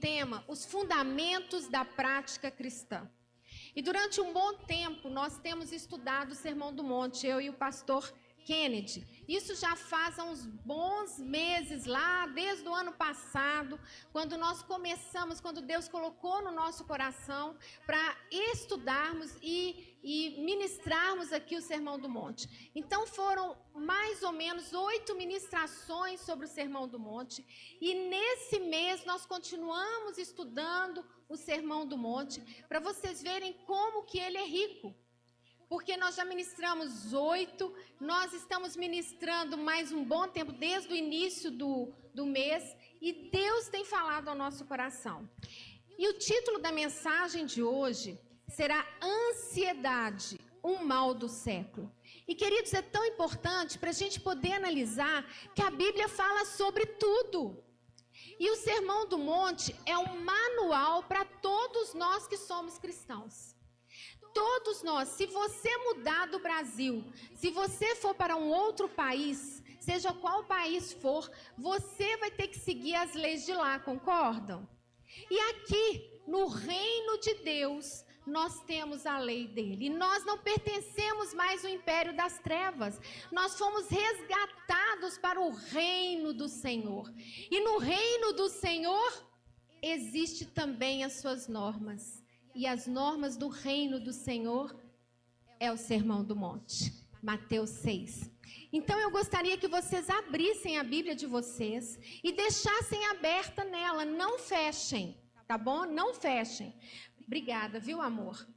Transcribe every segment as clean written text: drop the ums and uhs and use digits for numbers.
tema, os fundamentos da prática cristã. E durante um bom tempo, nós temos estudado o Sermão do Monte, eu e o pastor Kennedy. Isso já faz uns bons meses lá, desde o ano passado, quando nós começamos, quando Deus colocou no nosso coração para estudarmos e ministrarmos aqui o Sermão do Monte. Então foram mais ou menos 8 ministrações sobre o Sermão do Monte, e nesse mês nós continuamos estudando o Sermão do Monte, para vocês verem como que ele é rico. Porque nós já ministramos 8, nós estamos ministrando mais um bom tempo, desde o início do mês, e Deus tem falado ao nosso coração. E o título da mensagem de hoje será Ansiedade, um mal do século. E, queridos, é tão importante para a gente poder analisar que a Bíblia fala sobre tudo. E o Sermão do Monte é um manual para todos nós que somos cristãos. Todos nós, se você mudar do Brasil, se você for para um outro país, seja qual país for, você vai ter que seguir as leis de lá, concordam? E aqui, no reino de Deus, nós temos a lei dele. E nós não pertencemos mais ao império das trevas. Nós fomos resgatados para o reino do Senhor. E no reino do Senhor, existe também as suas normas. E as normas do reino do Senhor é o Sermão do Monte, Mateus 6. Então eu gostaria que vocês abrissem a Bíblia de vocês e deixassem aberta nela, não fechem, tá bom? Não fechem. Obrigada, viu, amor?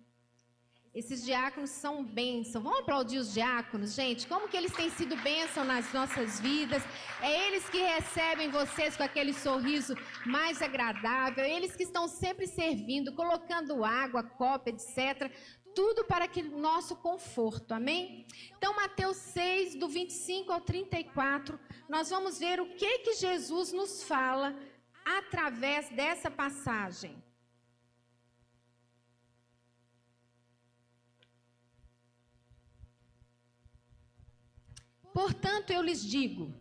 Esses diáconos são bênção. Vamos aplaudir os diáconos, gente? Como que eles têm sido bênção nas nossas vidas? É eles que recebem vocês com aquele sorriso mais agradável. É eles que estão sempre servindo, colocando água, copo, etc. Tudo para que nosso conforto, amém? Então, Mateus 6, do 25 ao 34, nós vamos ver o que Jesus nos fala através dessa passagem. Portanto, eu lhes digo,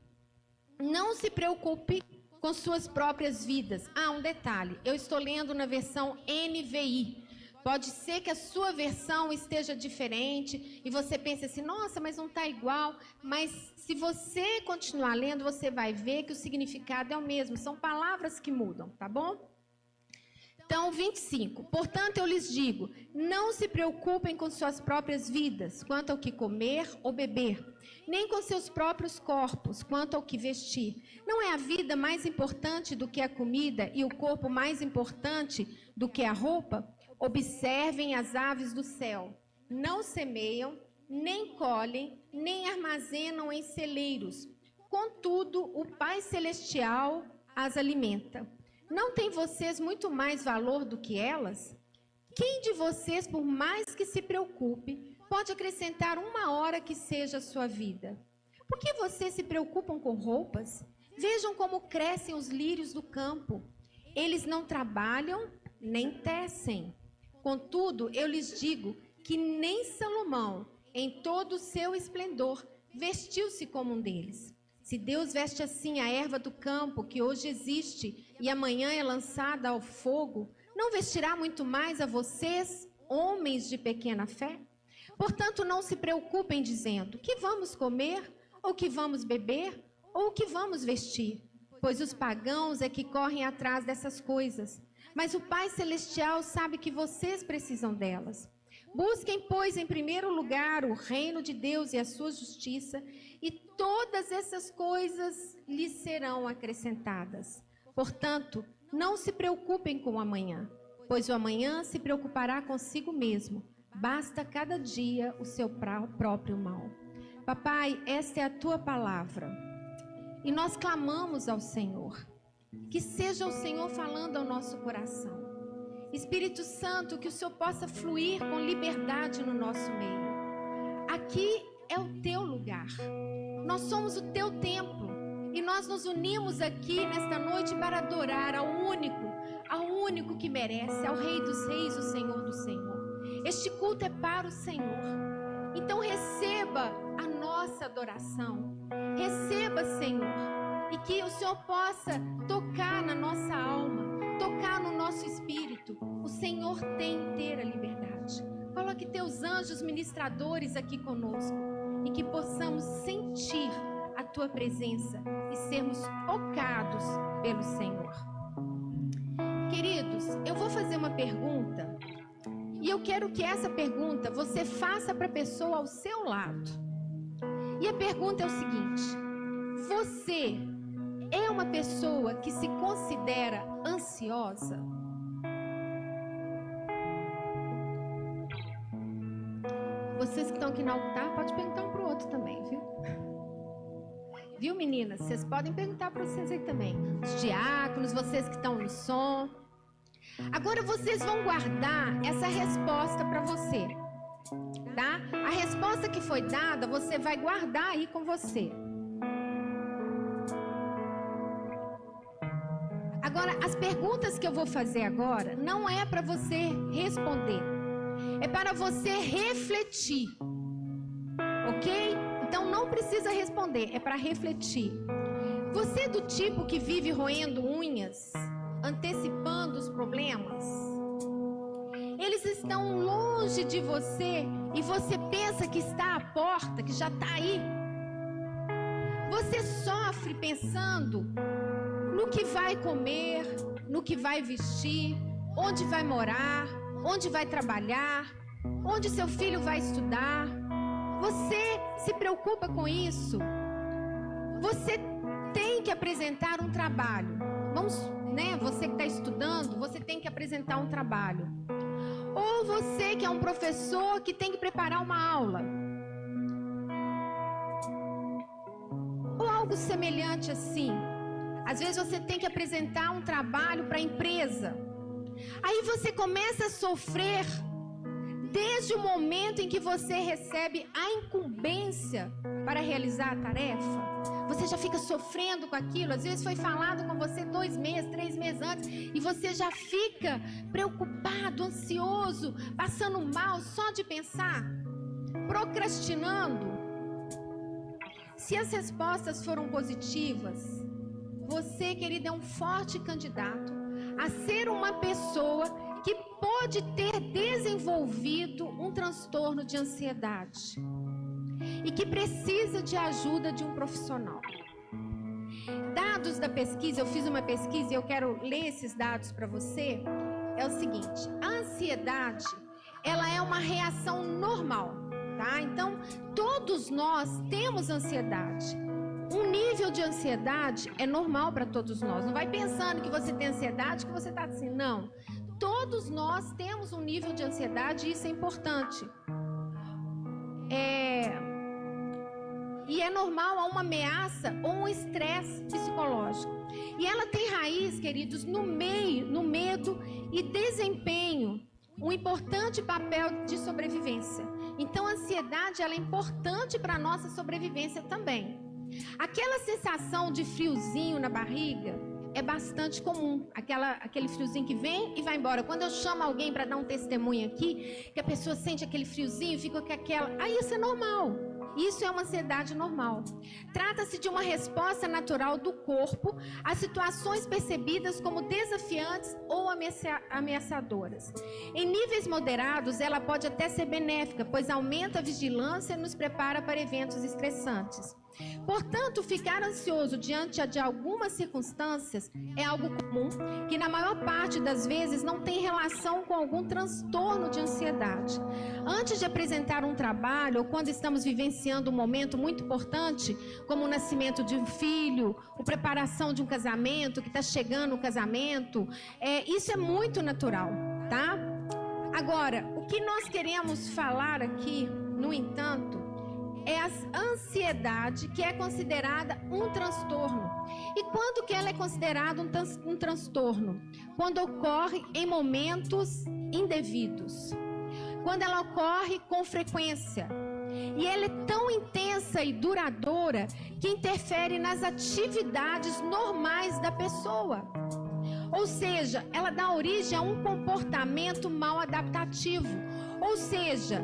não se preocupe com suas próprias vidas. Ah, um detalhe, eu estou lendo na versão NVI. Pode ser que a sua versão esteja diferente e você pense assim, nossa, mas não está igual. Mas se você continuar lendo, você vai ver que o significado é o mesmo. São palavras que mudam, tá bom? Então, 25. Portanto, eu lhes digo, não se preocupem com suas próprias vidas, quanto ao que comer ou beber, nem com seus próprios corpos, quanto ao que vestir. Não é a vida mais importante do que a comida e o corpo mais importante do que a roupa? Observem as aves do céu. Não semeiam, nem colhem, nem armazenam em celeiros. Contudo, o Pai Celestial as alimenta. Não tem vocês muito mais valor do que elas? Quem de vocês, por mais que se preocupe, pode acrescentar 1 hora que seja a sua vida? Por que vocês se preocupam com roupas? Vejam como crescem os lírios do campo. Eles não trabalham, nem tecem. Contudo, eu lhes digo que nem Salomão, em todo o seu esplendor, vestiu-se como um deles. Se Deus veste assim a erva do campo, que hoje existe e amanhã é lançada ao fogo, não vestirá muito mais a vocês, homens de pequena fé? Portanto, não se preocupem dizendo, que vamos comer, ou que vamos beber, ou que vamos vestir? Pois os pagãos é que correm atrás dessas coisas. Mas o Pai Celestial sabe que vocês precisam delas. Busquem, pois, em primeiro lugar o reino de Deus e a sua justiça, e todas essas coisas lhes serão acrescentadas. Portanto, não se preocupem com o amanhã, pois o amanhã se preocupará consigo mesmo. Basta cada dia o seu próprio mal. Papai, esta é a tua palavra. E nós clamamos ao Senhor. Que seja o Senhor falando ao nosso coração. Espírito Santo, que o Senhor possa fluir com liberdade no nosso meio. Aqui é o teu lugar. Nós somos o teu templo. E nós nos unimos aqui nesta noite para adorar ao único que merece, ao Rei dos Reis, o Senhor do Senhor. Este culto é para o Senhor. Então receba a nossa adoração. Receba, Senhor. E que o Senhor possa tocar na nossa alma, tocar no Senhor tem inteira liberdade. Coloque teus anjos ministradores aqui conosco e que possamos sentir a tua presença e sermos tocados pelo Senhor. Queridos, eu vou fazer uma pergunta e eu quero que essa pergunta você faça para a pessoa ao seu lado. E a pergunta é o seguinte: você é uma pessoa que se considera ansiosa? Vocês que estão aqui no altar, pode perguntar um para o outro também, viu? Viu, meninas? Vocês podem perguntar para vocês aí também. Os diáconos, vocês que estão no som. Agora vocês vão guardar essa resposta para você, tá? A resposta que foi dada, você vai guardar aí com você. Agora, as perguntas que eu vou fazer agora não é para você responder, é para você refletir, ok? Então não precisa responder, é para refletir. Você é do tipo que vive roendo unhas, antecipando os problemas? Eles estão longe de você e você pensa que está à porta, que já está aí. Você sofre pensando no que vai comer, no que vai vestir, onde vai morar, onde vai trabalhar, onde seu filho vai estudar. Você se preocupa com isso? Você tem que apresentar um trabalho. Você que está estudando, você tem que apresentar um trabalho. Ou você que é um professor que tem que preparar uma aula. Ou algo semelhante assim. Às vezes você tem que apresentar um trabalho para a empresa. Aí você começa a sofrer desde o momento em que você recebe a incumbência para realizar a tarefa. Você já fica sofrendo com aquilo. Às vezes foi falado com você 2 meses, 3 meses antes, e você já fica preocupado, ansioso, passando mal só de pensar, procrastinando. Se as respostas foram positivas, você, querida, é um forte candidato a ser uma pessoa que pode ter desenvolvido um transtorno de ansiedade e que precisa de ajuda de um profissional. Dados da pesquisa, eu fiz uma pesquisa e eu quero ler esses dados para você. É o seguinte: a ansiedade, ela é uma reação normal, tá? Então, todos nós temos ansiedade. Um nível de ansiedade é normal para todos nós. Não vai pensando que você tem ansiedade, que você está assim, não. Todos nós temos um nível de ansiedade e isso é importante. E é normal a uma ameaça ou um estresse psicológico. E ela tem raiz, queridos, no medo e desempenho um importante papel de sobrevivência. Então a ansiedade, ela é importante para a nossa sobrevivência também. Aquela sensação de friozinho na barriga é bastante comum, aquele friozinho que vem e vai embora. Quando eu chamo alguém para dar um testemunho aqui, que a pessoa sente aquele friozinho, fica com aquela... Aí isso é normal, isso é uma ansiedade normal. Trata-se de uma resposta natural do corpo a situações percebidas como desafiantes ou ameaçadoras. Em níveis moderados, ela pode até ser benéfica, pois aumenta a vigilância e nos prepara para eventos estressantes. Portanto, ficar ansioso diante de algumas circunstâncias é algo comum, que na maior parte das vezes não tem relação com algum transtorno de ansiedade. Antes de apresentar um trabalho ou quando estamos vivenciando um momento muito importante, como o nascimento de um filho, a preparação de um casamento, que está chegando o casamento, isso é muito natural, tá? Agora, o que nós queremos falar aqui, no entanto, é a ansiedade, que é considerada um transtorno. E quando que ela é considerada um transtorno? Quando ocorre em momentos indevidos. Quando ela ocorre com frequência. E ela é tão intensa e duradoura que interfere nas atividades normais da pessoa. Ou seja, ela dá origem a um comportamento mal adaptativo. Ou seja,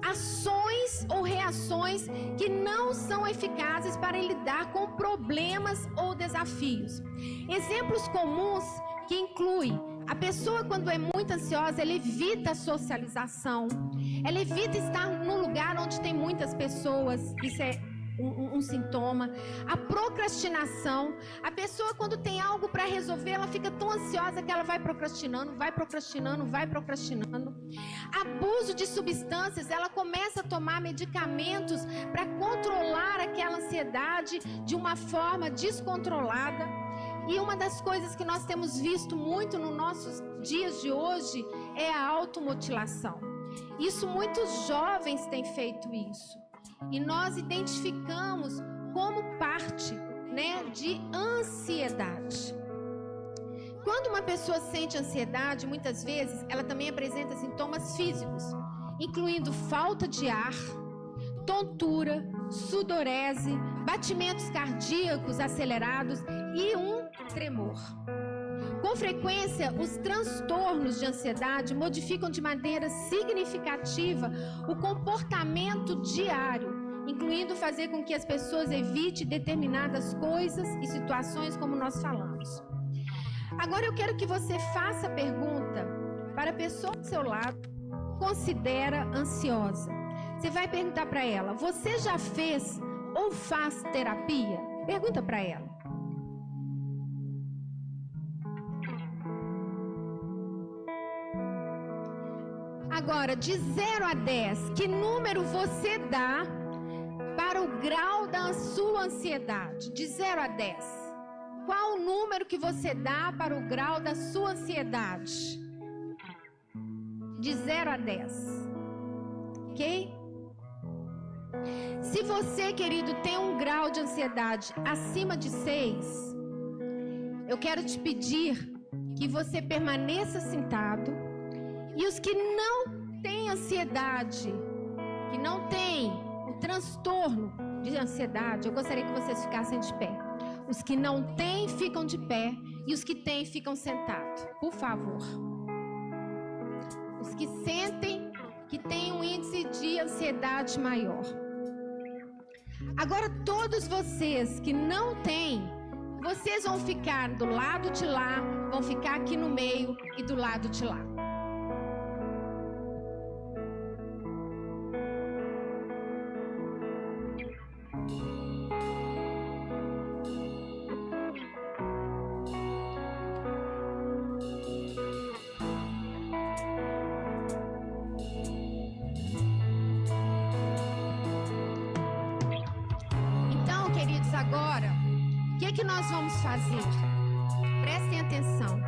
ações ou reações que não são eficazes para lidar com problemas ou desafios. Exemplos comuns que inclui a pessoa, quando é muito ansiosa, ela evita a socialização, ela evita estar num lugar onde tem muitas pessoas. Isso é um sintoma. A procrastinação, a pessoa, quando tem algo para resolver, ela fica tão ansiosa que ela vai procrastinando. Abuso de substâncias, ela começa a tomar medicamentos para controlar aquela ansiedade de uma forma descontrolada. E uma das coisas que nós temos visto muito nos nossos dias de hoje é a automutilação. Isso, muitos jovens têm feito isso. E nós identificamos como parte, de ansiedade. Quando uma pessoa sente ansiedade, muitas vezes ela também apresenta sintomas físicos, incluindo falta de ar, tontura, sudorese, batimentos cardíacos acelerados e um tremor. Com frequência, os transtornos de ansiedade modificam de maneira significativa o comportamento diário, incluindo fazer com que as pessoas evitem determinadas coisas e situações, como nós falamos. Agora eu quero que você faça a pergunta para a pessoa do seu lado que considera ansiosa. Você vai perguntar para ela: você já fez ou faz terapia? Pergunta para ela. Agora, de 0 a 10, que número você dá para o grau da sua ansiedade? De 0 a 10. Qual o número que você dá para o grau da sua ansiedade? De 0 a 10. Ok? Se você, querido, tem um grau de ansiedade acima de 6, eu quero te pedir que você permaneça sentado. E os que não têm ansiedade, que não têm o transtorno de ansiedade, eu gostaria que vocês ficassem de pé. Os que não têm, ficam de pé. E os que têm, ficam sentados. Por favor. Os que sentem que têm um índice de ansiedade maior. Agora, todos vocês que não têm, vocês vão ficar do lado de lá, vão ficar aqui no meio e do lado de lá. Agora, o que nós vamos fazer? Prestem atenção.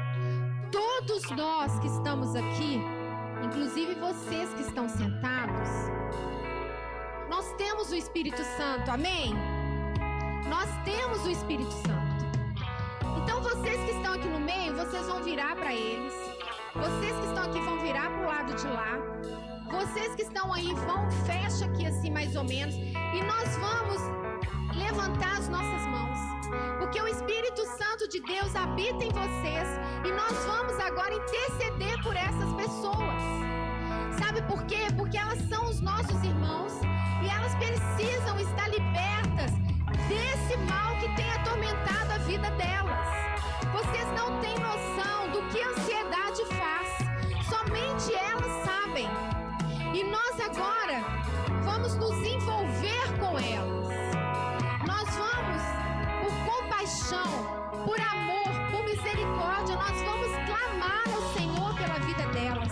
Todos nós que estamos aqui, inclusive vocês que estão sentados, nós temos o Espírito Santo, amém? Nós temos o Espírito Santo. Então, vocês que estão aqui no meio, vocês vão virar para eles. Vocês que estão aqui vão virar para o lado de lá. Vocês que estão aí fecha aqui assim mais ou menos. E nós vamos levantar as nossas mãos, porque o Espírito Santo de Deus habita em vocês e nós vamos agora interceder por essas pessoas. Sabe por quê? Porque elas são os nossos irmãos e elas precisam estar libertas desse mal que tem atormentado a vida delas. Vocês não têm noção do que a ansiedade faz, somente elas sabem. E nós agora vamos nos envolver com elas. Por amor, por misericórdia, nós vamos clamar ao Senhor pela vida delas.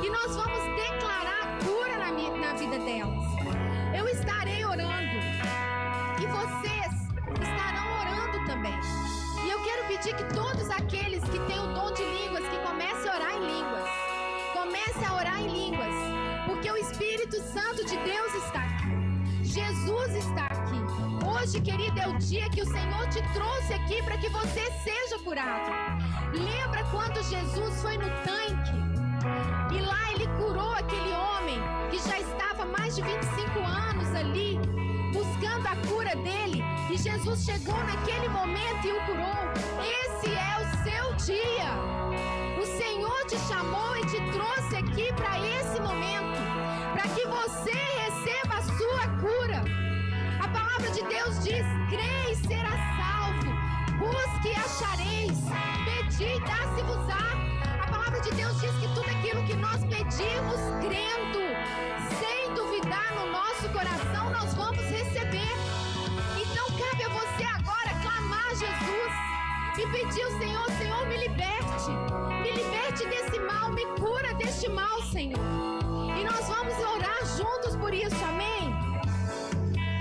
E nós vamos declarar a cura na vida delas. Eu estarei orando. E vocês estarão orando também. E eu quero pedir que todos aqueles que têm o dom de línguas, que comecem a orar em línguas. Comecem a orar em línguas. Porque o Espírito Santo de Deus está aqui. Jesus está aqui. Hoje, querido, é o dia que o Senhor te trouxe aqui para que você seja curado. Lembra quando Jesus foi no tanque e lá ele curou aquele homem que já estava há mais de 25 anos ali buscando a cura dele, e Jesus chegou naquele momento e o curou. Esse é o seu dia. O Senhor te chamou e te trouxe aqui para esse momento, para que você receba a sua cura. A palavra de Deus diz: crê e será salvo, busque e achareis, pedir, dá-se-vos-á. A palavra de Deus diz que tudo aquilo que nós pedimos, crendo, sem duvidar no nosso coração, nós vamos receber. Então cabe a você agora clamar a Jesus e pedir ao Senhor: Senhor, me liberte desse mal, me cura deste mal, Senhor. E nós vamos orar juntos por isso, amém?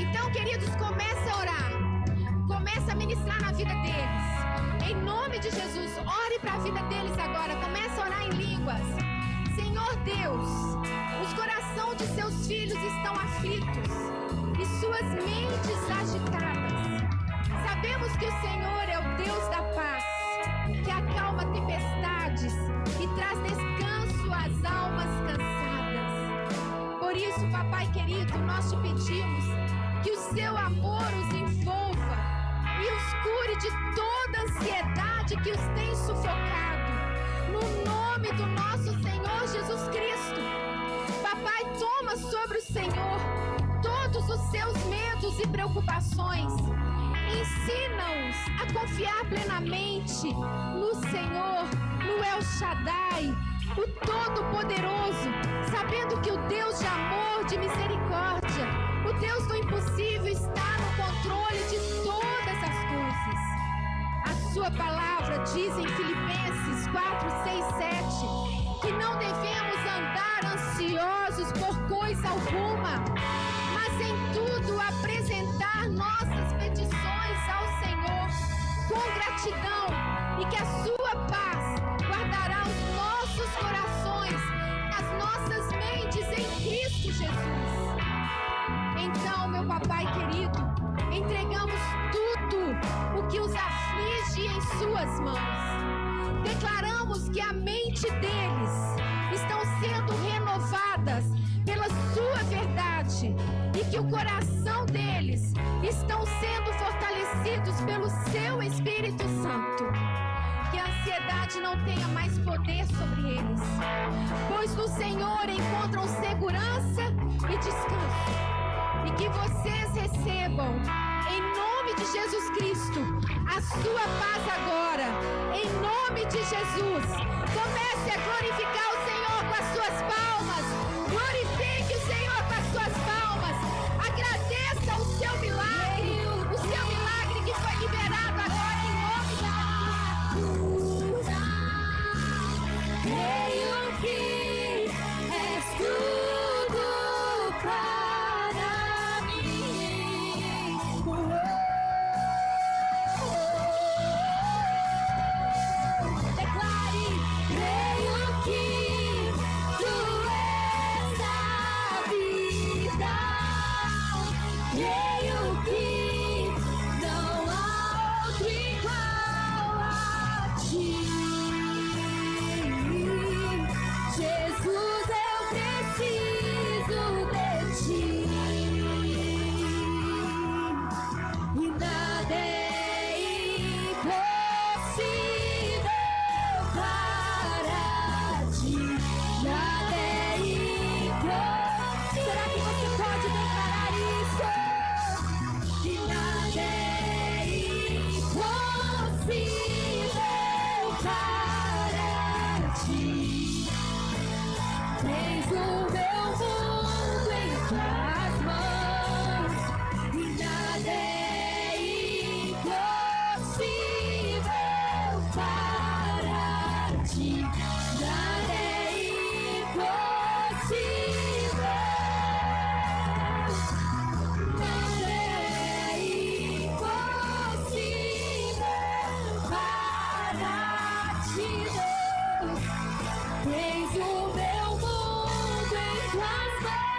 Então, queridos, comece a orar, comece a ministrar na vida deles, em nome de Jesus. Ore para a vida deles agora, comece a orar em línguas. Senhor Deus, os corações de seus filhos estão aflitos e suas mentes agitadas. Sabemos que o Senhor é o Deus da paz, que acalma tempestades e traz descanso às almas cansadas. Por isso, papai querido, nós te pedimos que o seu amor os envolva e os cure de toda ansiedade que os tem sufocado. No nome do nosso Senhor Jesus Cristo. Papai, toma sobre o Senhor todos os seus medos e preocupações. Ensina-os a confiar plenamente no Senhor, no El Shaddai, o Todo-Poderoso, sabendo que o Deus de amor, de misericórdia, o Deus do impossível está no controle de todas as coisas. A sua palavra diz em Filipenses 4, 6, 7 que não devemos andar ansiosos por coisa alguma, mas em tudo apresentar nossas petições ao Senhor com gratidão, e que a sua paz guardará os nossos corações, as nossas mentes em Cristo Jesus. Então, meu papai querido, entregamos tudo o que os aflige em suas mãos. Declaramos que a mente deles estão sendo renovadas pela sua verdade e que o coração deles estão sendo fortalecidos pelo seu Espírito Santo. Que a ansiedade não tenha mais poder sobre eles, pois no Senhor encontram segurança e descanso. E que vocês recebam, em nome de Jesus Cristo, a sua paz agora, em nome de Jesus. Comece a glorificar o Senhor com as suas palmas. Glorifique o Senhor com as suas palmas. Agradeça o seu milagre que foi liberado agora em nome de Jesus. Creio que és tudo para mim. Declare: creio que tu és a vida. Creio que não há outro igual a ti. Jesus, eu preciso de ti. E nada é impossível para ti. Nada é impossível. Será que você pode declarar isso? E nada é impossível para ti. Tens o meu mundo em tuas mãos, e nada é impossível para ti. Nada é impossível. Nada é impossível para ti, Deus. Tens o meu mundo em tuas mãos.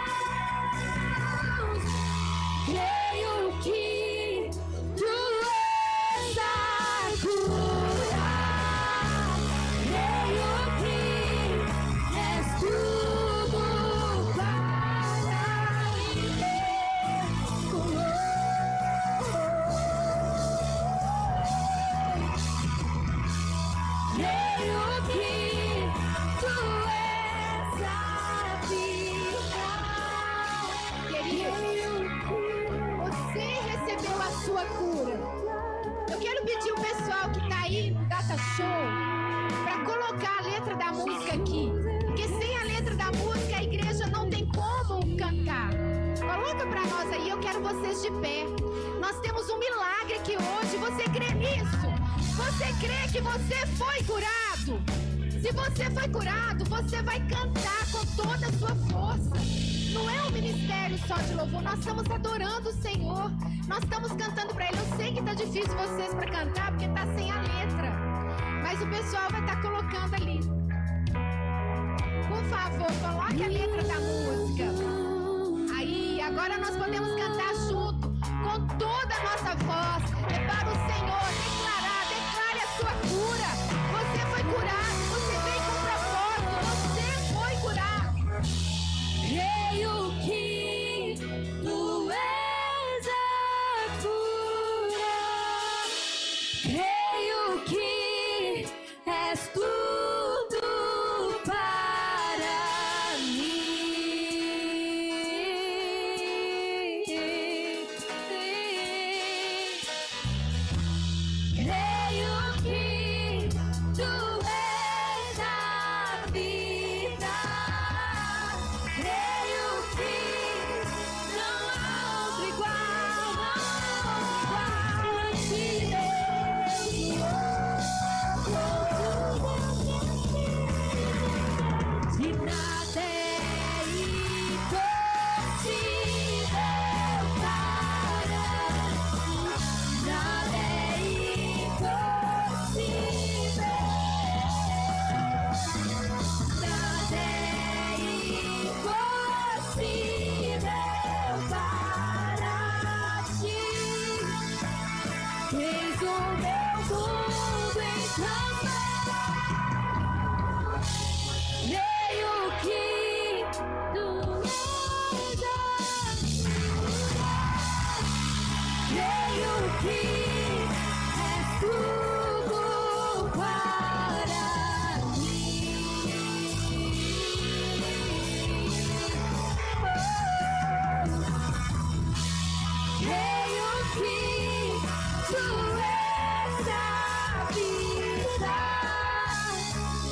Creio que tu és a cura. Creio que és tudo para mim. Creio que tu és a vida. Querido, você recebeu colocar vocês de pé. Nós temos um milagre aqui hoje. Você crê nisso? Você crê que você foi curado? Se você foi curado, você vai cantar com toda a sua força. Não é um ministério só de louvor, nós estamos adorando o Senhor. Nós estamos cantando para Ele. Eu sei que está difícil vocês para cantar, porque está sem a letra. Mas o pessoal vai estar colocando ali. Por favor, coloque a letra da música. Aí, agora nós podemos cantar junto, com toda a nossa voz. É para o Senhor declarar, declare a sua cura. Você foi curado, você veio com propósito, você foi curado. Creio que tu és a cura. Creio que és tudo para mim. Creio que tu és a vida. Creio que não há outro igual, não há outro igual a ti, Deus. De nada é impossível para nada é impossível. Nada é impossível para ti. Tens o meu mundo em tuas mãos. Creio que tu és a cura. Creio que és tudo para Creio que tu és a vida.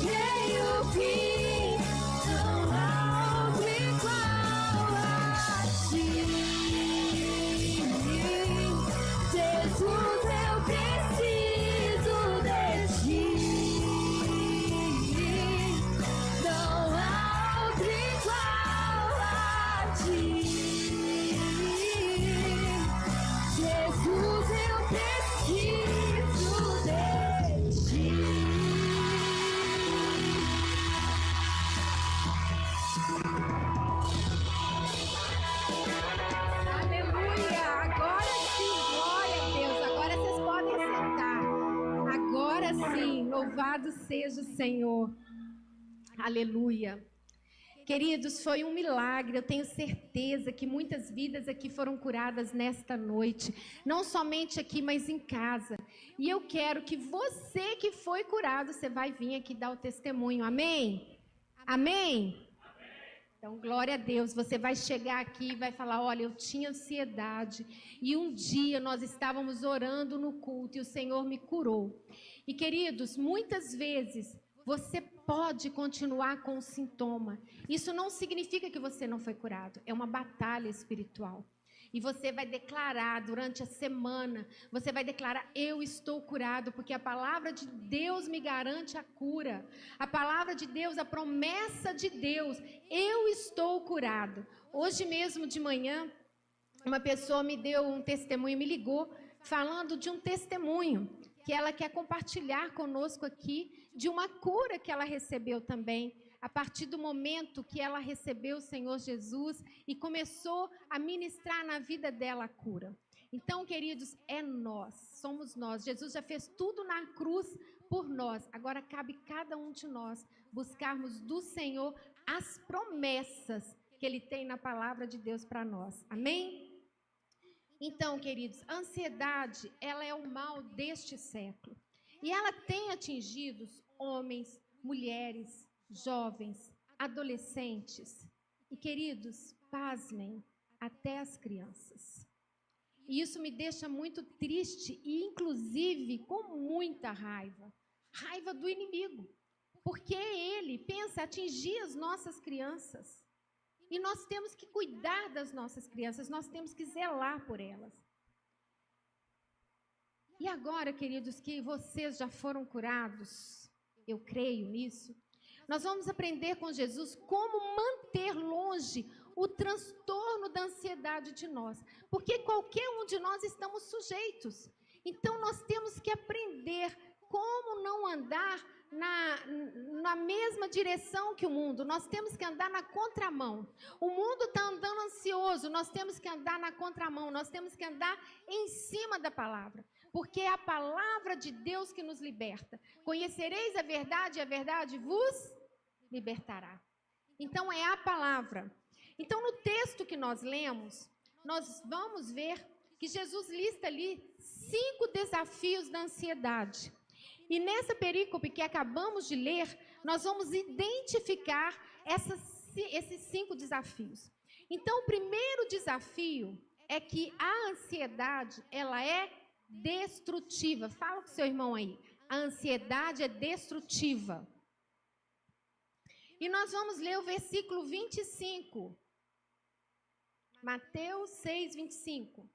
Creio que não há outro igual a ti. Jesus, eu preciso de ti. Não há outro igual a ti. Jesus, eu preciso de ti. Aleluia! Agora sim, glória a Deus. Agora vocês podem sentar. Agora sim, louvado seja o Senhor. Aleluia. Queridos, foi um milagre. Eu tenho certeza que muitas vidas aqui foram curadas nesta noite. Não somente aqui, mas em casa. E eu quero que você que foi curado, você vai vir aqui dar o testemunho. Amém? Amém? Então, glória a Deus, você vai chegar aqui e vai falar, olha, eu tinha ansiedade e um dia nós estávamos orando no culto e o Senhor me curou. E queridos, muitas vezes você pode continuar com o sintoma. Isso não significa que você não foi curado, é uma batalha espiritual. E você vai declarar durante a semana, você vai declarar, eu estou curado, porque a palavra de Deus me garante a cura. A palavra de Deus, a promessa de Deus, eu estou curado. Hoje mesmo de manhã, uma pessoa me deu um testemunho, me ligou, falando de um testemunho que ela quer compartilhar conosco aqui, de uma cura que ela recebeu também, a partir do momento que ela recebeu o Senhor Jesus e começou a ministrar na vida dela a cura. Então, queridos, é nós, somos nós. Jesus já fez tudo na cruz por nós. Agora cabe cada um de nós buscarmos do Senhor as promessas que Ele tem na palavra de Deus para nós. Amém? Então, queridos, a ansiedade, ela é o mal deste século. E ela tem atingido homens, mulheres, jovens, adolescentes e, queridos, pasmem, até as crianças. E isso me deixa muito triste e, inclusive, com muita raiva. Raiva do inimigo. Porque ele pensa atingir as nossas crianças. E nós temos que cuidar das nossas crianças, nós temos que zelar por elas. E agora, queridos, que vocês já foram curados, eu creio nisso, nós vamos aprender com Jesus como manter longe o transtorno da ansiedade de nós. Porque qualquer um de nós estamos sujeitos. Então, nós temos que aprender como não andar na mesma direção que o mundo. Nós temos que andar na contramão. O mundo está andando ansioso, nós temos que andar na contramão. Nós temos que andar em cima da palavra. Porque é a palavra de Deus que nos liberta. Conhecereis a verdade e a verdade vos libertará. Então, é a palavra. Então, no texto que nós lemos, nós vamos ver que Jesus lista ali 5 desafios da ansiedade. E nessa perícope que acabamos de ler, nós vamos identificar esses 5 desafios. Então, o primeiro desafio é que a ansiedade, ela é destrutiva. Fala com o seu irmão aí. A ansiedade é destrutiva. E nós vamos ler o versículo 25. Mateus 6, 25.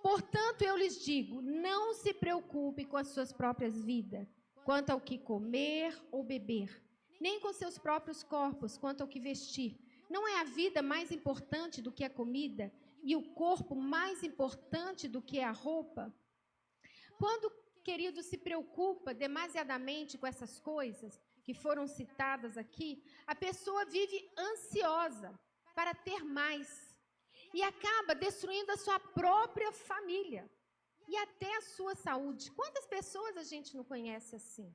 Portanto, eu lhes digo, não se preocupe com as suas próprias vidas, quanto ao que comer ou beber, nem com seus próprios corpos, quanto ao que vestir. Não é a vida mais importante do que a comida, e o corpo mais importante do que a roupa? Quando, querido, se preocupa demasiadamente com essas coisas que foram citadas aqui, a pessoa vive ansiosa para ter mais. E acaba destruindo a sua própria família e até a sua saúde. Quantas pessoas a gente não conhece assim?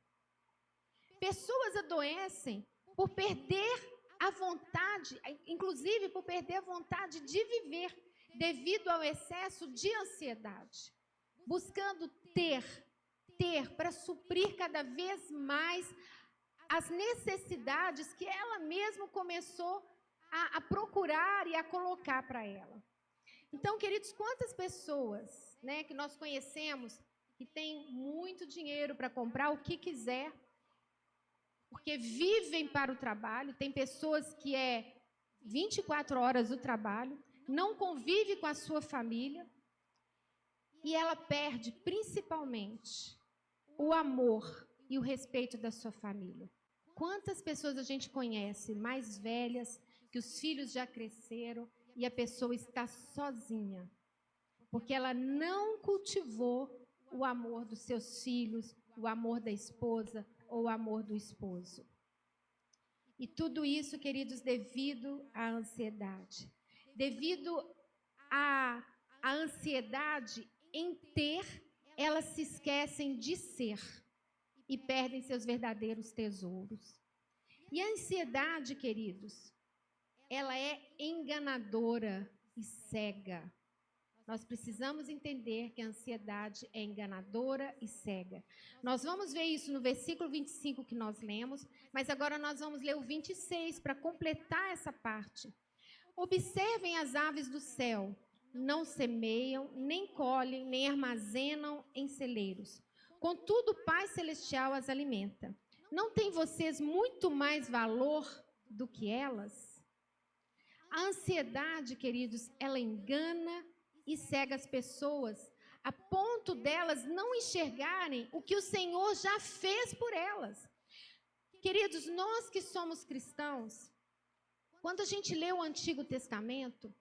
Pessoas adoecem por perder a vontade, inclusive por perder a vontade de viver, devido ao excesso de ansiedade. Buscando ter para suprir cada vez mais as necessidades que ela mesma começou a procurar e a colocar para ela. Então, queridos, quantas pessoas, né, que nós conhecemos que têm muito dinheiro para comprar o que quiser, porque vivem para o trabalho, tem pessoas que é 24 horas o trabalho, não convive com a sua família, e ela perde principalmente o amor e o respeito da sua família. Quantas pessoas a gente conhece mais velhas, que os filhos já cresceram e a pessoa está sozinha, porque ela não cultivou o amor dos seus filhos, o amor da esposa ou o amor do esposo. E tudo isso, queridos, devido à ansiedade. Devido à ansiedade em ter, elas se esquecem de ser e perdem seus verdadeiros tesouros. E a ansiedade, queridos, ela é enganadora e cega. Nós precisamos entender que a ansiedade é enganadora e cega. Nós vamos ver isso no versículo 25 que nós lemos, mas agora nós vamos ler o 26 para completar essa parte. Observem as aves do céu, não semeiam, nem colhem, nem armazenam em celeiros. Contudo, o Pai Celestial as alimenta. Não tem vocês muito mais valor do que elas? A ansiedade, queridos, ela engana e cega as pessoas, a ponto delas não enxergarem o que o Senhor já fez por elas. Queridos, nós que somos cristãos, quando a gente lê o Antigo Testamento,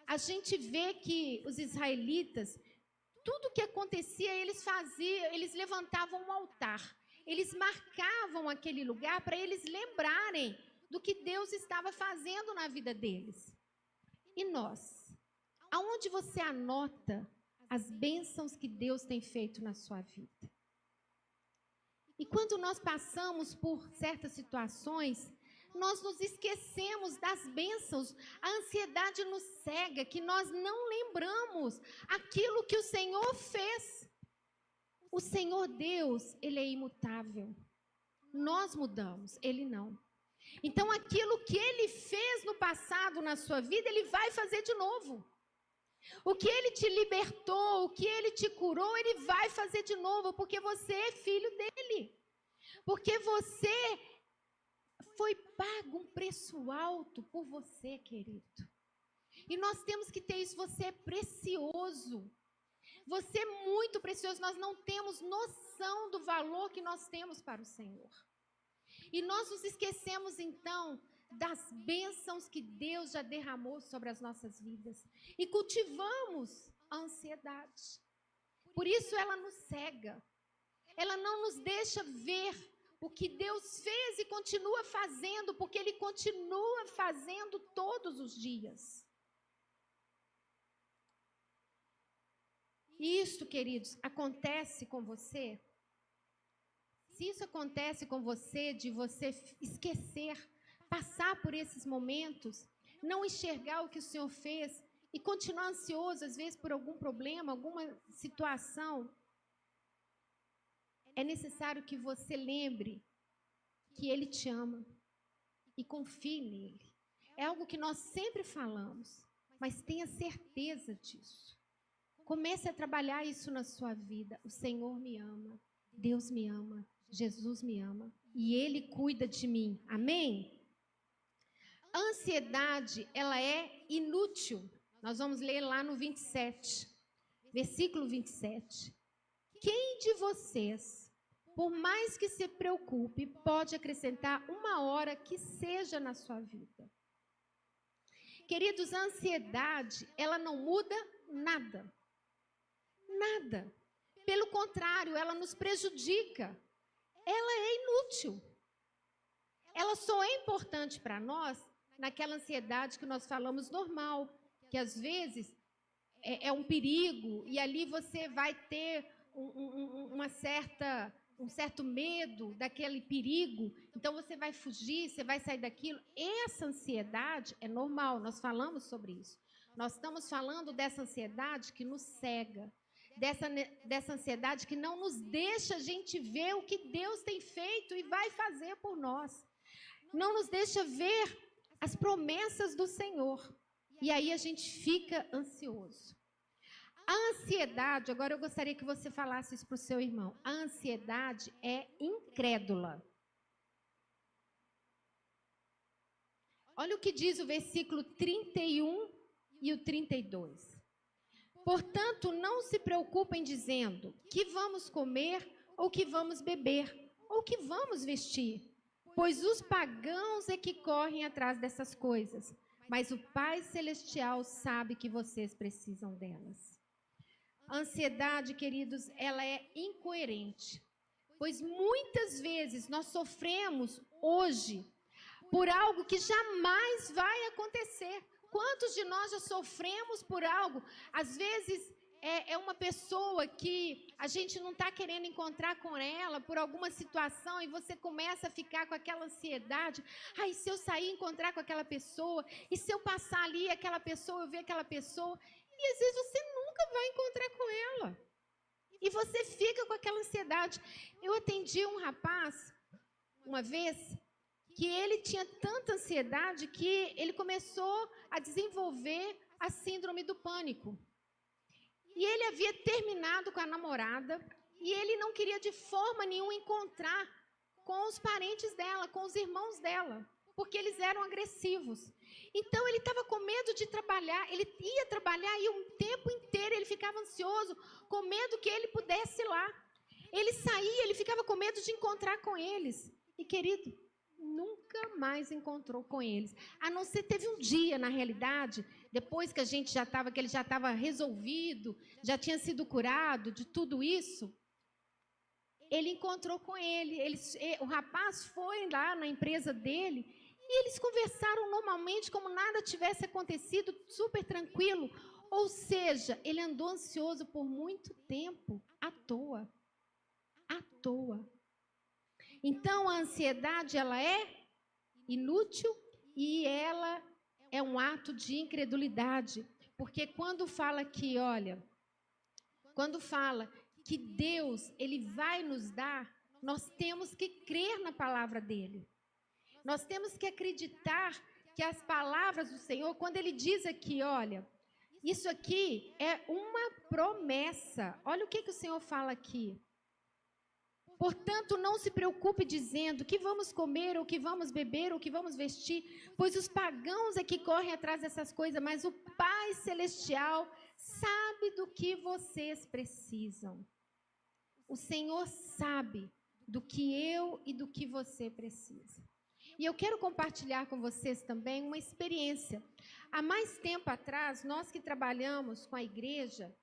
a gente vê que os israelitas, tudo que acontecia, eles faziam, eles levantavam um altar, eles marcavam aquele lugar para eles lembrarem do que Deus estava fazendo na vida deles. E nós? Aonde você anota as bênçãos que Deus tem feito na sua vida? E quando nós passamos por certas situações, nós nos esquecemos das bênçãos. A ansiedade nos cega, que nós não lembramos aquilo que o Senhor fez. O Senhor Deus, Ele é imutável. Nós mudamos, Ele não. Então, aquilo que Ele fez no passado na sua vida, Ele vai fazer de novo. O que Ele te libertou, o que Ele te curou, Ele vai fazer de novo, porque você é filho dEle. Porque você foi pago um preço alto por você, querido. E nós temos que ter isso. Você é precioso. Você é muito precioso. Nós não temos noção do valor que nós temos para o Senhor. E nós nos esquecemos, então, das bênçãos que Deus já derramou sobre as nossas vidas. E cultivamos a ansiedade. Por isso ela nos cega. Ela não nos deixa ver o que Deus fez e continua fazendo, porque Ele continua fazendo todos os dias. E isso, queridos, acontece com você? Se isso acontece com você, de você esquecer, passar por esses momentos, não enxergar o que o Senhor fez e continuar ansioso, às vezes, por algum problema, alguma situação, é necessário que você lembre que Ele te ama e confie nele. É algo que nós sempre falamos, mas tenha certeza disso. Comece a trabalhar isso na sua vida. O Senhor me ama, Deus me ama, Jesus me ama e Ele cuida de mim. Amém? A ansiedade, ela é inútil. Nós vamos ler lá no 27, versículo 27. Quem de vocês, por mais que se preocupe, pode acrescentar uma hora que seja na sua vida? Queridos, a ansiedade, ela não muda nada. Nada. Pelo contrário, ela nos prejudica. Ela é inútil. Ela só é importante para nós naquela ansiedade que nós falamos normal, que às vezes é um perigo e ali você vai ter um certo medo daquele perigo, então você vai fugir, você vai sair daquilo. Essa ansiedade é normal, nós falamos sobre isso. Nós estamos falando dessa ansiedade que nos cega, dessa ansiedade que não nos deixa a gente ver o que Deus tem feito e vai fazer por nós. Não nos deixa ver as promessas do Senhor. E aí a gente fica ansioso. A ansiedade, agora eu gostaria que você falasse isso para o seu irmão. A ansiedade é incrédula. Olha o que diz o versículo 31 e o 32. Portanto, não se preocupem dizendo que vamos comer, ou que vamos beber, ou que vamos vestir, pois os pagãos é que correm atrás dessas coisas, mas o Pai Celestial sabe que vocês precisam delas. A ansiedade, queridos, ela é incoerente, pois muitas vezes nós sofremos hoje por algo que jamais vai acontecer. Quantos de nós já sofremos por algo? Às vezes é uma pessoa que a gente não está querendo encontrar com ela por alguma situação e você começa a ficar com aquela ansiedade. Ai, se eu sair e encontrar com aquela pessoa, e se eu passar ali aquela pessoa, eu ver aquela pessoa, e às vezes você nunca vai encontrar com ela. E você fica com aquela ansiedade. Eu atendi um rapaz uma vez que ele tinha tanta ansiedade que ele começou a desenvolver a síndrome do pânico. E ele havia terminado com a namorada e ele não queria de forma nenhuma encontrar com os parentes dela, com os irmãos dela, porque eles eram agressivos. Então ele estava com medo de trabalhar, ele ia trabalhar e o tempo inteiro ele ficava ansioso, com medo que ele pudesse ir lá. Ele saía, ele ficava com medo de encontrar com eles. E querido, nunca mais encontrou com eles. A não ser, teve um dia, na realidade, depois que ele já estava resolvido, já tinha sido curado de tudo isso, ele encontrou com ele. O rapaz foi lá na empresa dele e eles conversaram normalmente, como nada tivesse acontecido, super tranquilo. Ou seja, ele andou ansioso por muito tempo, à toa. À toa. Então, a ansiedade, ela é inútil e ela é um ato de incredulidade. Porque quando fala aqui, olha, quando fala que Deus, Ele vai nos dar, nós temos que crer na palavra dEle. Nós temos que acreditar que as palavras do Senhor, quando Ele diz aqui, olha, isso aqui é uma promessa. Olha o que o Senhor fala aqui. Portanto, não se preocupe dizendo que vamos comer, ou que vamos beber, ou que vamos vestir, pois os pagãos é que correm atrás dessas coisas, mas o Pai Celestial sabe do que vocês precisam. O Senhor sabe do que eu e do que você precisa. E eu quero compartilhar com vocês também uma experiência. Há mais tempo atrás, nós que trabalhamos com a igreja,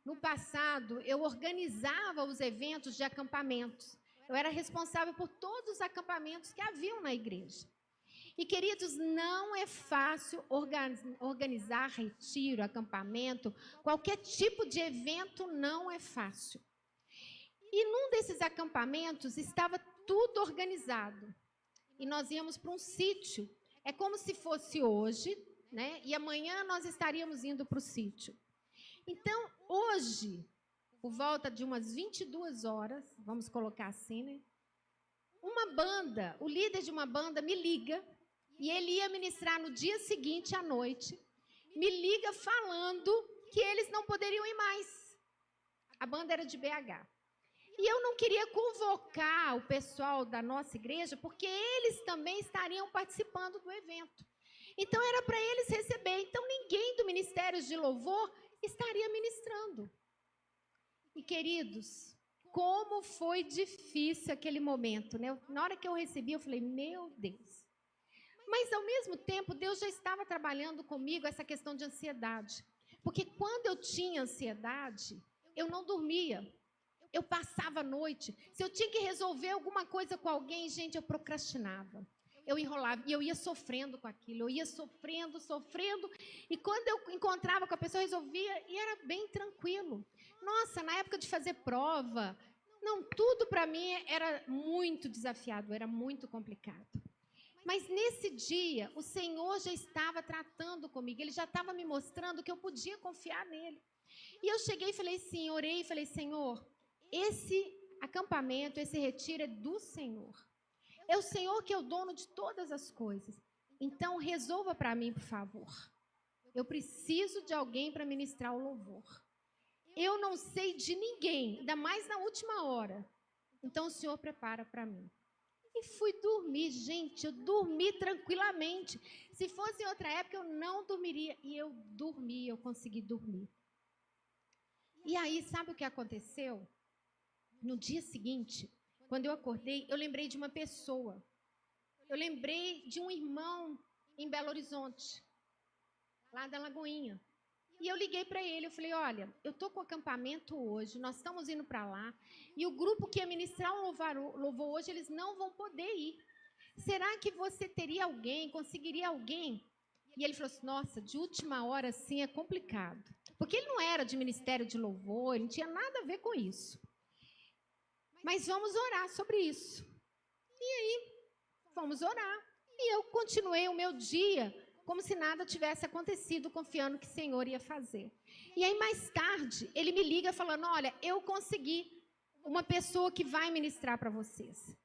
no passado, eu organizava os eventos de acampamentos. Eu era responsável por todos os acampamentos que haviam na igreja. E, queridos, não é fácil organizar retiro, acampamento, qualquer tipo de evento não é fácil. E num desses acampamentos estava tudo organizado. E nós íamos para um sítio. É como se fosse hoje, né? E amanhã nós estaríamos indo para o sítio. Então, hoje, por volta de umas 22 horas, vamos colocar assim, né? Uma banda, o líder de uma banda me liga, e ele ia ministrar no dia seguinte à noite, me liga falando que eles não poderiam ir mais. A banda era de BH. E eu não queria convocar o pessoal da nossa igreja, porque eles também estariam participando do evento. Então, era para eles receber. Então, ninguém do Ministério de Louvor estaria ministrando. E, queridos, como foi difícil aquele momento, né? Na hora que eu recebi, eu falei, meu Deus. Mas, ao mesmo tempo, Deus já estava trabalhando comigo essa questão de ansiedade. Porque quando eu tinha ansiedade, eu não dormia. Eu passava a noite. Se eu tinha que resolver alguma coisa com alguém, gente, eu procrastinava. Eu enrolava e eu ia sofrendo com aquilo. Eu ia sofrendo. E quando eu encontrava com a pessoa, eu resolvia e era bem tranquilo. Nossa, na época de fazer prova, não, tudo para mim era muito desafiado, era muito complicado. Mas nesse dia, o Senhor já estava tratando comigo. Ele já estava me mostrando que eu podia confiar nele. E eu cheguei e falei assim, orei e falei, Senhor, esse acampamento, esse retiro é do Senhor. É o Senhor que é o dono de todas as coisas. Então, resolva para mim, por favor. Eu preciso de alguém para ministrar o louvor. Eu não sei de ninguém, ainda mais na última hora. Então, o Senhor prepara para mim. E fui dormir, gente, eu dormi tranquilamente. Se fosse em outra época, eu não dormiria. E eu dormi, eu consegui dormir. E aí, sabe o que aconteceu? No dia seguinte, quando eu acordei, eu lembrei de uma pessoa. Eu lembrei de um irmão em Belo Horizonte, lá da Lagoinha. E eu liguei para ele, eu falei, olha, eu estou com acampamento hoje, nós estamos indo para lá, e o grupo que ia ministrar um louvor hoje, eles não vão poder ir. Será que você teria alguém, conseguiria alguém? E ele falou assim, nossa, de última hora assim é complicado. Porque ele não era de ministério de louvor, ele não tinha nada a ver com isso. Mas vamos orar sobre isso. E aí, fomos orar. E eu continuei o meu dia como se nada tivesse acontecido, confiando que o Senhor ia fazer. E aí, mais tarde, ele me liga falando, olha, eu consegui uma pessoa que vai ministrar para vocês.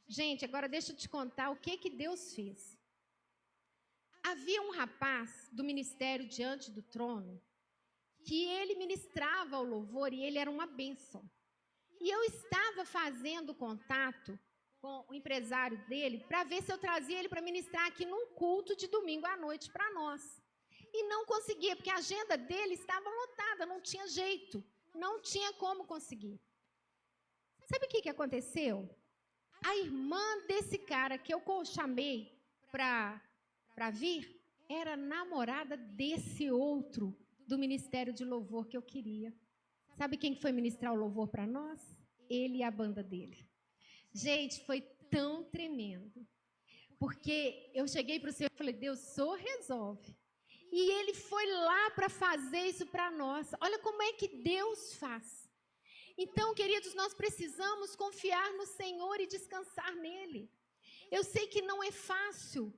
Gente, agora deixa eu te contar o que Deus fez. Havia um rapaz do ministério Diante do Trono, que ele ministrava o louvor e ele era uma bênção. E eu estava fazendo contato com o empresário dele para ver se eu trazia ele para ministrar aqui num culto de domingo à noite para nós. E não conseguia, porque a agenda dele estava lotada, não tinha jeito, não tinha como conseguir. Sabe o que aconteceu? A irmã desse cara que eu chamei para vir era namorada desse outro do Ministério de Louvor que eu queria. Sabe quem foi ministrar o louvor para nós? Ele e a banda dele. Gente, foi tão tremendo. Porque eu cheguei para o Senhor e falei, Deus, só resolve. E ele foi lá para fazer isso para nós. Olha como é que Deus faz. Então, queridos, nós precisamos confiar no Senhor e descansar nele. Eu sei que não é fácil,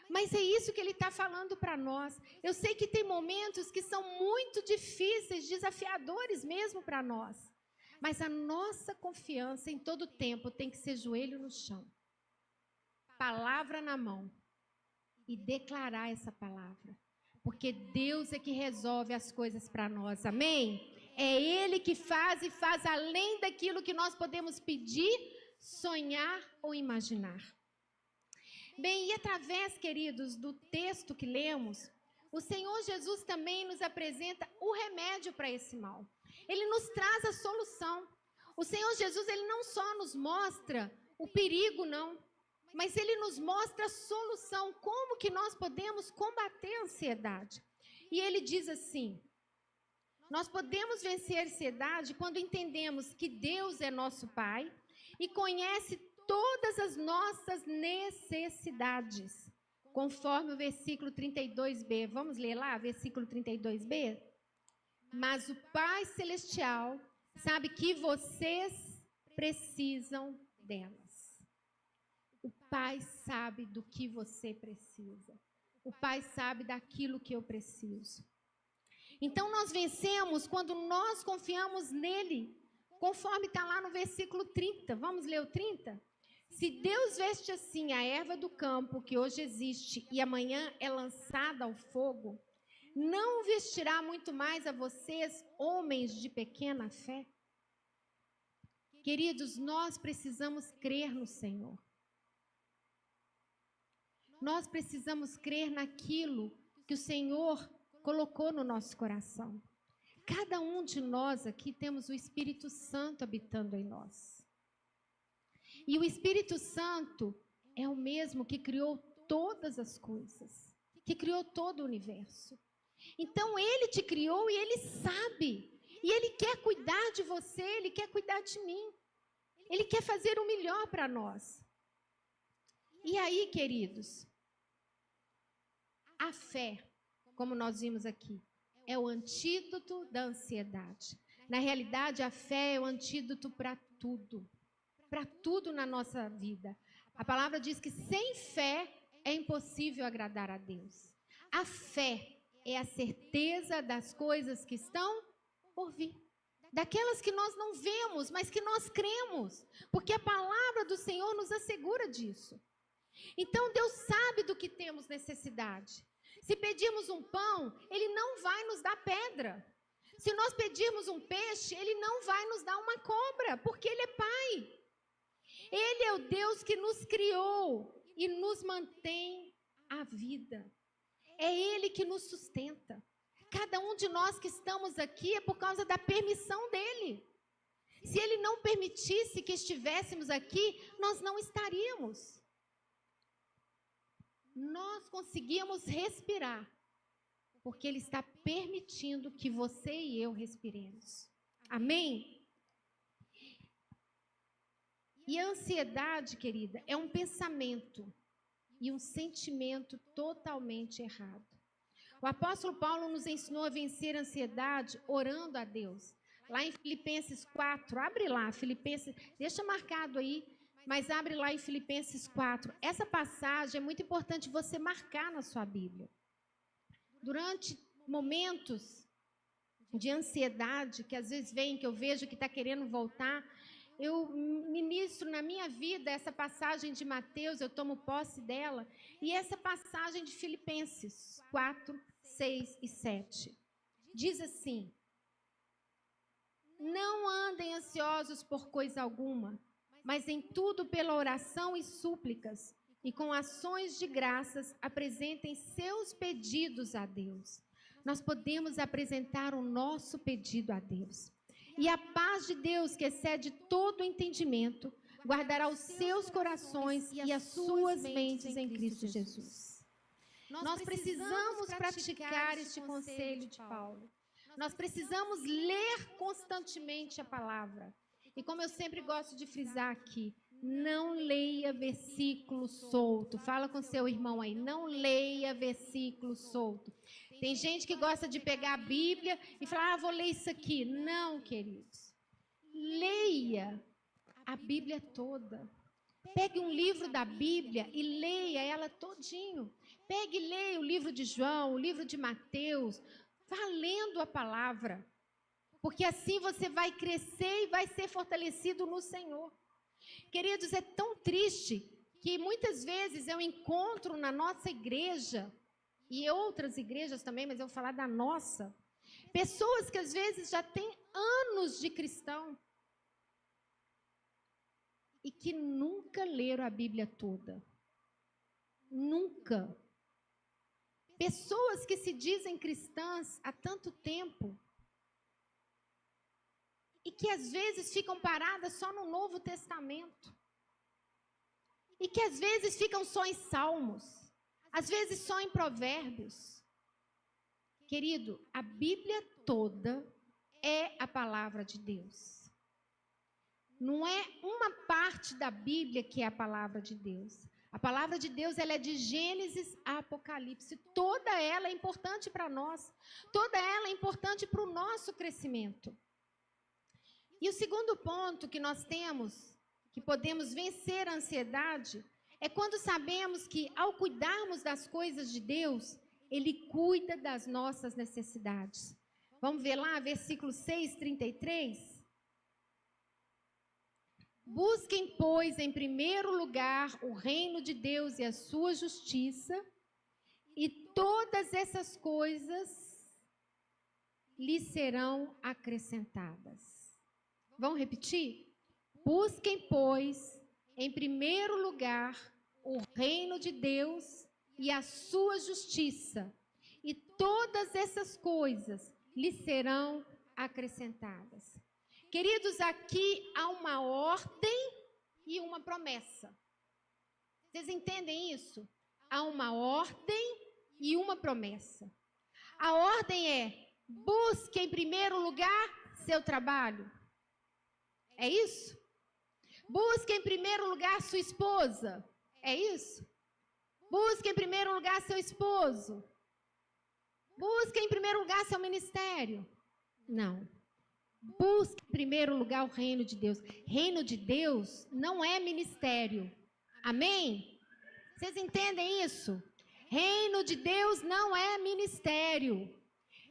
mas é isso que ele está falando para nós. Eu sei que tem momentos que são muito difíceis, desafiadores mesmo para nós. Mas a nossa confiança em todo tempo tem que ser joelho no chão. Palavra na mão. E declarar essa palavra. Porque Deus é que resolve as coisas para nós. Amém? É Ele que faz e faz além daquilo que nós podemos pedir, sonhar ou imaginar. Bem, e através, queridos, do texto que lemos, o Senhor Jesus também nos apresenta o remédio para esse mal. Ele nos traz a solução. O Senhor Jesus, ele não só nos mostra o perigo, não, mas ele nos mostra a solução, como que nós podemos combater a ansiedade. E ele diz assim: nós podemos vencer a ansiedade quando entendemos que Deus é nosso Pai e conhece todas as nossas necessidades, conforme o versículo 32b. Vamos ler lá, versículo 32b? Mas o Pai Celestial sabe que vocês precisam delas. O Pai sabe do que você precisa. O Pai sabe daquilo que eu preciso. Então nós vencemos quando nós confiamos nele, conforme está lá no versículo 30. Vamos ler o 30? Se Deus veste assim a erva do campo, que hoje existe e amanhã é lançada ao fogo, não vestirá muito mais a vocês, homens de pequena fé? Queridos, nós precisamos crer no Senhor. Nós precisamos crer naquilo que o Senhor colocou no nosso coração. Cada um de nós aqui temos o Espírito Santo habitando em nós. E o Espírito Santo é o mesmo que criou todas as coisas, que criou todo o universo. Então ele te criou e ele sabe. E ele quer cuidar de você, ele quer cuidar de mim. Ele quer fazer o melhor para nós. E aí, queridos, a fé, como nós vimos aqui, é o antídoto da ansiedade. Na realidade, a fé é o antídoto para tudo na nossa vida. A palavra diz que sem fé é impossível agradar a Deus. A fé é a certeza das coisas que estão por vir. Daquelas que nós não vemos, mas que nós cremos. Porque a palavra do Senhor nos assegura disso. Então Deus sabe do que temos necessidade. Se pedirmos um pão, Ele não vai nos dar pedra. Se nós pedirmos um peixe, Ele não vai nos dar uma cobra, porque Ele é Pai. Ele é o Deus que nos criou e nos mantém a vida. É Ele que nos sustenta. Cada um de nós que estamos aqui é por causa da permissão dEle. Se Ele não permitisse que estivéssemos aqui, nós não estaríamos. Nós conseguimos respirar, porque Ele está permitindo que você e eu respiremos. Amém? E a ansiedade, querida, é um pensamento e um sentimento totalmente errado. O apóstolo Paulo nos ensinou a vencer a ansiedade orando a Deus. Lá em Filipenses 4, abre lá, Filipenses, deixa marcado aí, mas abre lá em Filipenses 4. Essa passagem é muito importante você marcar na sua Bíblia. Durante momentos de ansiedade, que às vezes vem, que eu vejo que está querendo voltar, eu ministro na minha vida essa passagem de Mateus, eu tomo posse dela, e essa passagem de Filipenses 4, 6 e 7. Diz assim: não andem ansiosos por coisa alguma, mas em tudo pela oração e súplicas, e com ações de graças apresentem seus pedidos a Deus. Nós podemos apresentar o nosso pedido a Deus. E a paz de Deus, que excede todo o entendimento, guardará os seus corações e as suas mentes em Cristo Jesus. Nós precisamos praticar este conselho de Paulo. Nós precisamos ler constantemente a palavra. E como eu sempre gosto de frisar aqui, não leia versículo solto. Fala com seu irmão aí, não leia versículo solto. Tem gente que gosta de pegar a Bíblia e falar, vou ler isso aqui. Não, queridos. Leia a Bíblia toda. Pegue um livro da Bíblia e leia ela todinho. Pegue e leia o livro de João, o livro de Mateus. Vá lendo a palavra. Porque assim você vai crescer e vai ser fortalecido no Senhor. Queridos, é tão triste que muitas vezes eu encontro na nossa igreja, e outras igrejas também, mas eu vou falar da nossa, Pessoas que às vezes já têm anos de cristão e que nunca leram a Bíblia toda. Nunca. Pessoas que se dizem cristãs há tanto tempo e que às vezes ficam paradas só no Novo Testamento. E que às vezes ficam só em Salmos, às vezes só em Provérbios. Querido, a Bíblia toda é a palavra de Deus. Não é uma parte da Bíblia que é a palavra de Deus. A palavra de Deus, ela é de Gênesis a Apocalipse. Toda ela é importante para nós. Toda ela é importante para o nosso crescimento. E o segundo ponto que nós temos, que podemos vencer a ansiedade, é quando sabemos que, ao cuidarmos das coisas de Deus, Ele cuida das nossas necessidades. Vamos ver lá, versículo 6, 33. Busquem, pois, em primeiro lugar o reino de Deus e a sua justiça, e todas essas coisas lhes serão acrescentadas. Vamos repetir? Busquem, pois, em primeiro lugar o reino de Deus e a sua justiça, e todas essas coisas lhes serão acrescentadas. Queridos, aqui há uma ordem e uma promessa. Vocês entendem isso? Há uma ordem e uma promessa. A ordem é: busque em primeiro lugar seu trabalho. É isso? Busque em primeiro lugar sua esposa. É isso? Busque em primeiro lugar seu esposo. Busque em primeiro lugar seu ministério. Não. Busque em primeiro lugar o reino de Deus. Reino de Deus não é ministério. Amém? Vocês entendem isso? Reino de Deus não é ministério.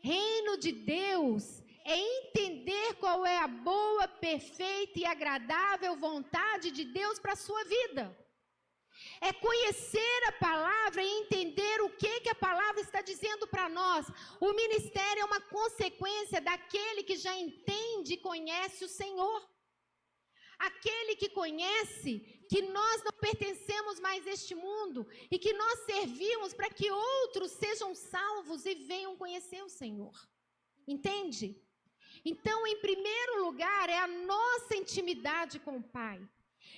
Reino de Deus é entender qual é a boa, perfeita e agradável vontade de Deus para a sua vida. É conhecer a palavra e entender o que a palavra está dizendo para nós. O ministério é uma consequência daquele que já entende e conhece o Senhor. Aquele que conhece que nós não pertencemos mais a este mundo e que nós servimos para que outros sejam salvos e venham conhecer o Senhor. Entende? Então, em primeiro lugar, é a nossa intimidade com o Pai.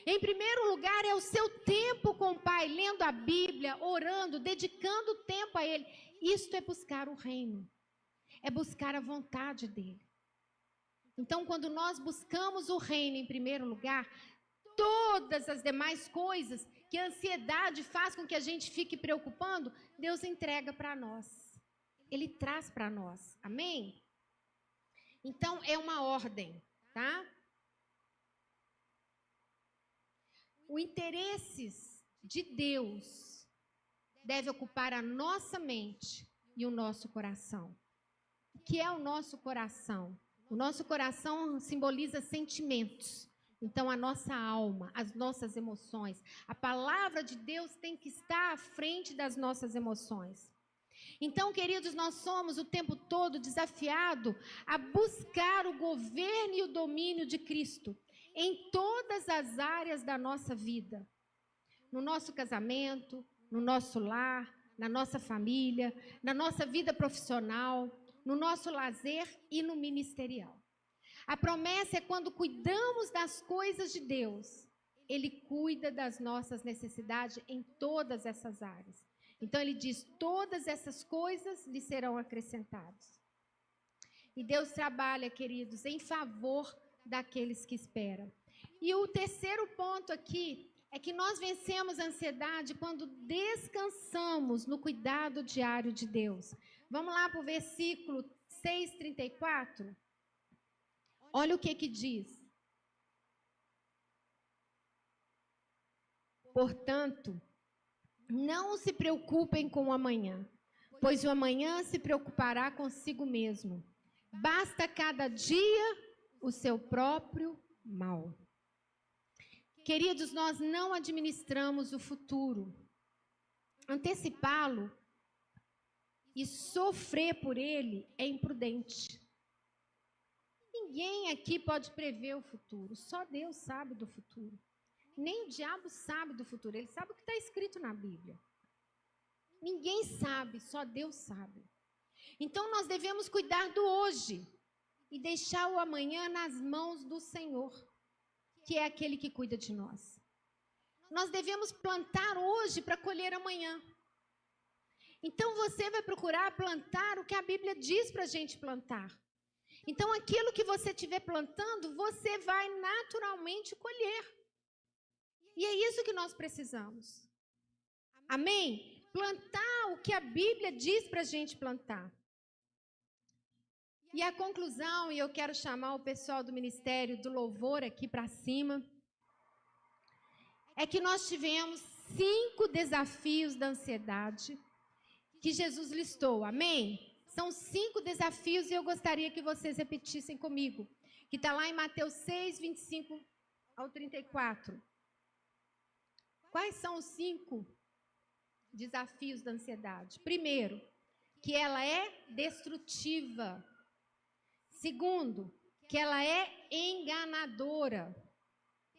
Em primeiro lugar, é o seu tempo com o Pai, lendo a Bíblia, orando, dedicando tempo a Ele. Isto é buscar o reino. É buscar a vontade dEle. Então, quando nós buscamos o reino em primeiro lugar, todas as demais coisas que a ansiedade faz com que a gente fique preocupando, Deus entrega para nós. Ele traz para nós. Amém? Então, é uma ordem, tá? O interesses de Deus deve ocupar a nossa mente e o nosso coração. O que é o nosso coração? O nosso coração simboliza sentimentos. Então, a nossa alma, as nossas emoções. A palavra de Deus tem que estar à frente das nossas emoções. Então, queridos, nós somos o tempo todo desafiados a buscar o governo e o domínio de Cristo em todas as áreas da nossa vida. No nosso casamento, no nosso lar, na nossa família, na nossa vida profissional, no nosso lazer e no ministerial. A promessa é quando cuidamos das coisas de Deus, Ele cuida das nossas necessidades em todas essas áreas. Então ele diz, todas essas coisas lhe serão acrescentadas. E Deus trabalha, queridos, em favor daqueles que esperam. E o terceiro ponto aqui é que nós vencemos a ansiedade quando descansamos no cuidado diário de Deus. Vamos lá para o versículo 6:34. Olha o que diz. Portanto, não se preocupem com o amanhã, pois o amanhã se preocupará consigo mesmo. Basta cada dia o seu próprio mal. Queridos, nós não administramos o futuro. Antecipá-lo, e sofrer por ele é imprudente. Ninguém aqui pode prever o futuro, só Deus sabe do futuro. Nem o diabo sabe do futuro, ele sabe o que está escrito na Bíblia. Ninguém sabe, só Deus sabe. Então nós devemos cuidar do hoje e deixar o amanhã nas mãos do Senhor, que é aquele que cuida de nós. Nós devemos plantar hoje para colher amanhã. Então você vai procurar plantar o que a Bíblia diz para a gente plantar. Então aquilo que você estiver plantando, você vai naturalmente colher. E é isso que nós precisamos. Amém? Plantar o que a Bíblia diz para a gente plantar. E a conclusão, e eu quero chamar o pessoal do Ministério do Louvor aqui para cima, é que nós tivemos 5 desafios da ansiedade que Jesus listou, amém? São 5 desafios e eu gostaria que vocês repetissem comigo, que está lá em Mateus 6, 25 ao 34. Quais são os 5 desafios da ansiedade? Primeiro, que ela é destrutiva. Segundo, que ela é enganadora.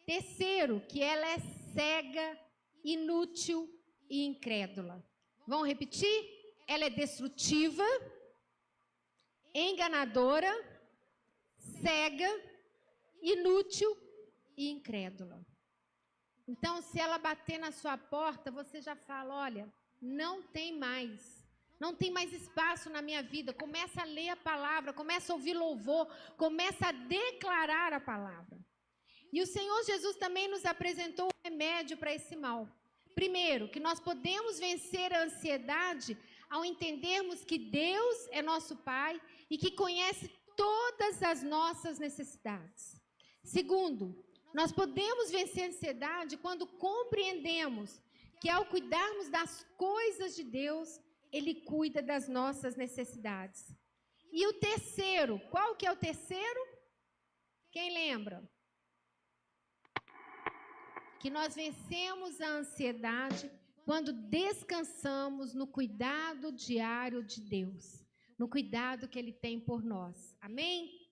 Terceiro, que ela é cega, inútil e incrédula. Vamos repetir? Ela é destrutiva, enganadora, cega, inútil e incrédula. Então, se ela bater na sua porta, você já fala, olha, não tem mais espaço na minha vida. Começa a ler a palavra, começa a ouvir louvor, começa a declarar a palavra. E o Senhor Jesus também nos apresentou um remédio para esse mal. Primeiro, que nós podemos vencer a ansiedade ao entendermos que Deus é nosso Pai e que conhece todas as nossas necessidades. Segundo, nós podemos vencer a ansiedade quando compreendemos que ao cuidarmos das coisas de Deus, Ele cuida das nossas necessidades. E o terceiro, qual que é o terceiro? Quem lembra? Que nós vencemos a ansiedade quando descansamos no cuidado diário de Deus, no cuidado que Ele tem por nós. Amém?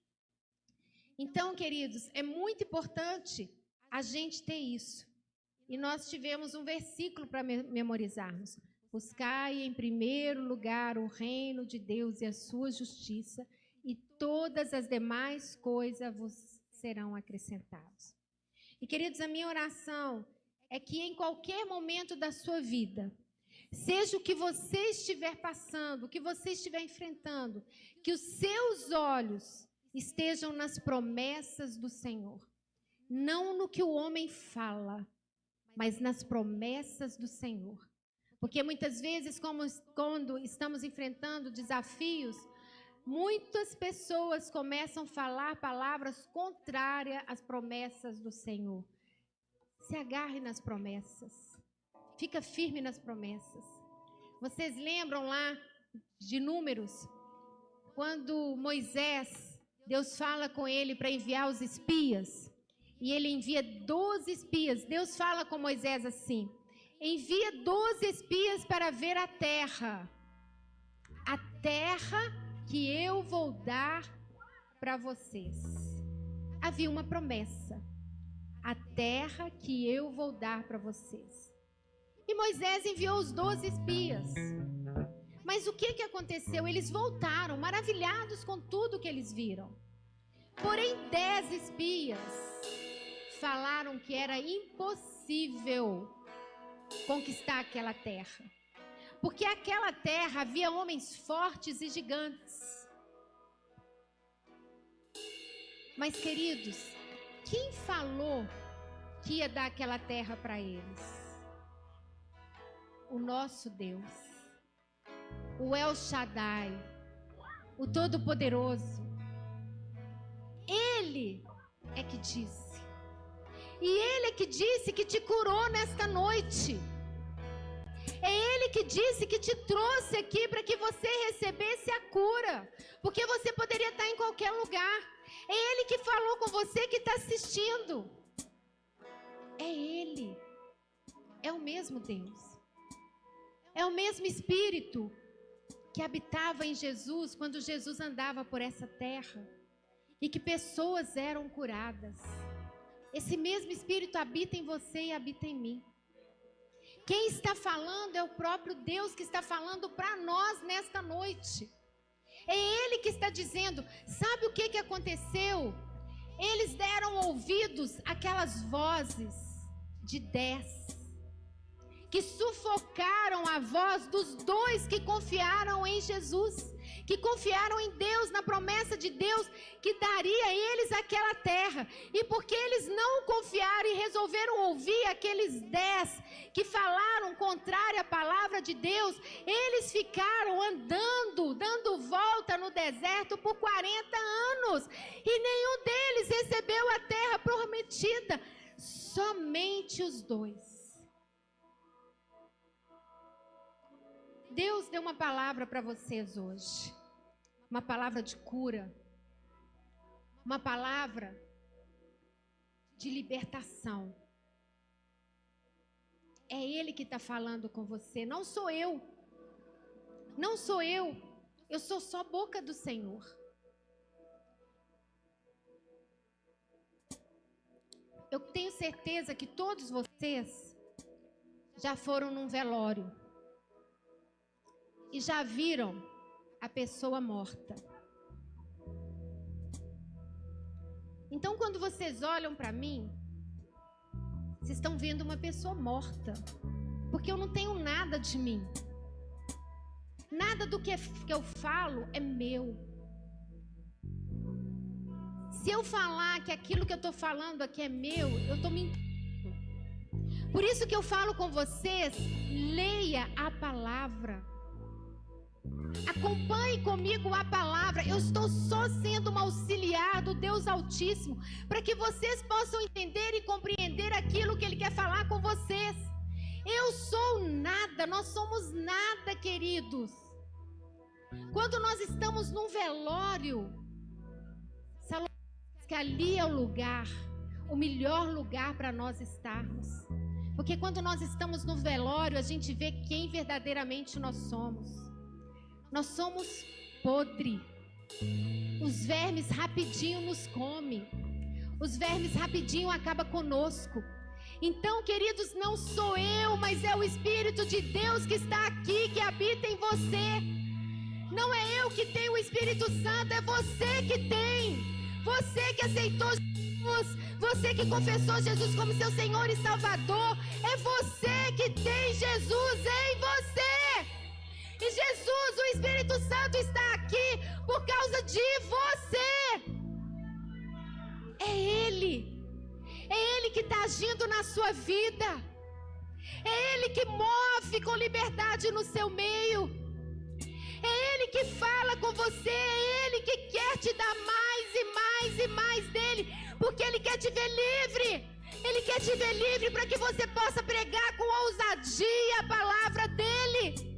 Então, queridos, é muito importante a gente ter isso. E nós tivemos um versículo para memorizarmos. Buscai em primeiro lugar o reino de Deus e a sua justiça, e todas as demais coisas vos serão acrescentadas. E, queridos, a minha oração é que em qualquer momento da sua vida, seja o que você estiver passando, o que você estiver enfrentando, que os seus olhos estejam nas promessas do Senhor. Não no que o homem fala, mas nas promessas do Senhor. Porque muitas vezes, quando estamos enfrentando desafios, muitas pessoas começam a falar palavras contrárias às promessas do Senhor. Se agarre nas promessas. Fica firme nas promessas. Vocês lembram lá de Números? Quando Moisés, Deus fala com ele para enviar os espias. E ele envia 12 espias. Deus fala com Moisés assim: envia 12 espias para ver a terra que eu vou dar para vocês. Havia uma promessa: a terra que eu vou dar para vocês. E Moisés enviou os 12 espias. Mas o que aconteceu? Eles voltaram maravilhados com tudo que eles viram. Porém, 10 espias falaram que era impossível conquistar aquela terra. Porque aquela terra havia homens fortes e gigantes. Mas, queridos, quem falou que ia dar aquela terra para eles? O nosso Deus, o El Shaddai, o Todo-Poderoso. Ele é que disse. E Ele é que disse que te curou nesta noite. É Ele que disse que te trouxe aqui para que você recebesse a cura. Porque você poderia estar em qualquer lugar. É Ele que falou com você que está assistindo. É Ele. É o mesmo Deus. É o mesmo Espírito que habitava em Jesus quando Jesus andava por essa terra e que pessoas eram curadas. Esse mesmo Espírito habita em você e habita em mim. Quem está falando é o próprio Deus que está falando para nós nesta noite. É Ele que está dizendo, sabe o que aconteceu? Eles deram ouvidos àquelas vozes de 10, que sufocaram a voz dos 2 que confiaram em Jesus, que confiaram em Deus, na promessa de Deus, que daria a eles aquela terra. E porque eles não confiaram e resolveram ouvir aqueles 10 que falaram contrário à palavra de Deus, eles ficaram andando, dando volta no deserto por 40 anos. E nenhum deles recebeu a terra prometida, somente os 2. Deus deu uma palavra para vocês hoje, uma palavra de cura, uma palavra de libertação. É Ele que está falando com você, não sou eu, não sou eu sou só boca do Senhor. Eu tenho certeza que todos vocês já foram num velório e já viram a pessoa morta. Então, quando vocês olham para mim, vocês estão vendo uma pessoa morta, porque eu não tenho nada de mim. Nada do que eu falo é meu. Se eu falar que aquilo que eu estou falando aqui é meu, eu estou mentindo. Por isso que eu falo com vocês, leia a palavra. Acompanhe comigo a palavra. Eu estou só sendo uma auxiliar do Deus Altíssimo, para que vocês possam entender e compreender aquilo que Ele quer falar com vocês. Eu sou nada, nós somos nada, queridos. Quando nós estamos num velório, Salomão diz que ali é o lugar, o melhor lugar para nós estarmos. Porque quando nós estamos no velório, a gente vê quem verdadeiramente nós somos. Nós somos podre. Os vermes rapidinho nos comem. Os vermes rapidinho acabam conosco. Então, queridos, não sou eu, mas é o Espírito de Deus que está aqui, que habita em você. Não é eu que tenho o Espírito Santo, é você que tem. Você que aceitou Jesus, você que confessou Jesus como seu Senhor e Salvador, é você que tem Jesus em você. E Jesus, o Espírito Santo, está aqui por causa de você. É Ele que está agindo na sua vida. É Ele que move com liberdade no seu meio. É Ele que fala com você. É Ele que quer te dar mais e mais e mais dele, porque Ele quer te ver livre. Ele quer te ver livre para que você possa pregar com ousadia a palavra dele.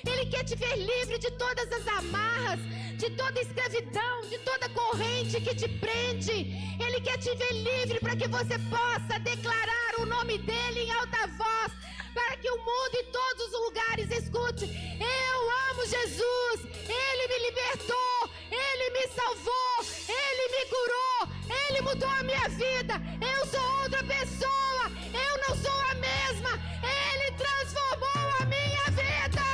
Ele quer te ver livre de todas as amarras, de toda escravidão, de toda corrente que te prende. Ele quer te ver livre para que você possa declarar o nome dele em alta voz, para que o mundo e todos os lugares escute: eu amo Jesus, Ele me libertou, Ele me salvou, Ele me curou, Ele mudou a minha vida, eu sou outra pessoa, eu não sou a mesma, Ele transformou a minha vida.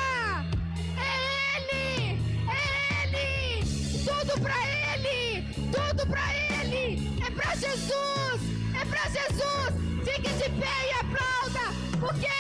Tudo pra Ele, é pra Jesus, é pra Jesus. Fique de pé e aplauda, porque